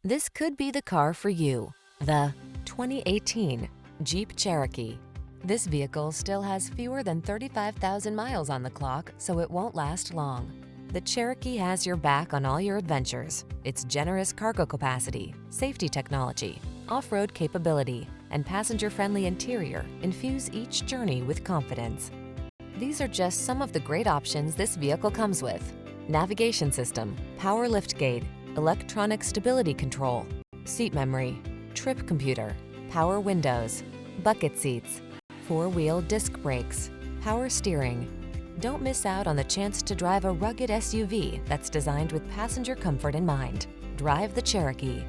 This could be the car for you. The 2018 Jeep Cherokee. This vehicle still has fewer than 35,000 miles on the clock, so it won't last long. The Cherokee has your back on all your adventures. Its generous cargo capacity, safety technology, off-road capability, and passenger-friendly interior infuse each journey with confidence. These are just some of the great options this vehicle comes with: navigation system, power liftgate, electronic stability control, seat memory, trip computer, power windows, bucket seats, four-wheel disc brakes, power steering. Don't miss out on the chance to drive a rugged SUV that's designed with passenger comfort in mind. Drive the Cherokee.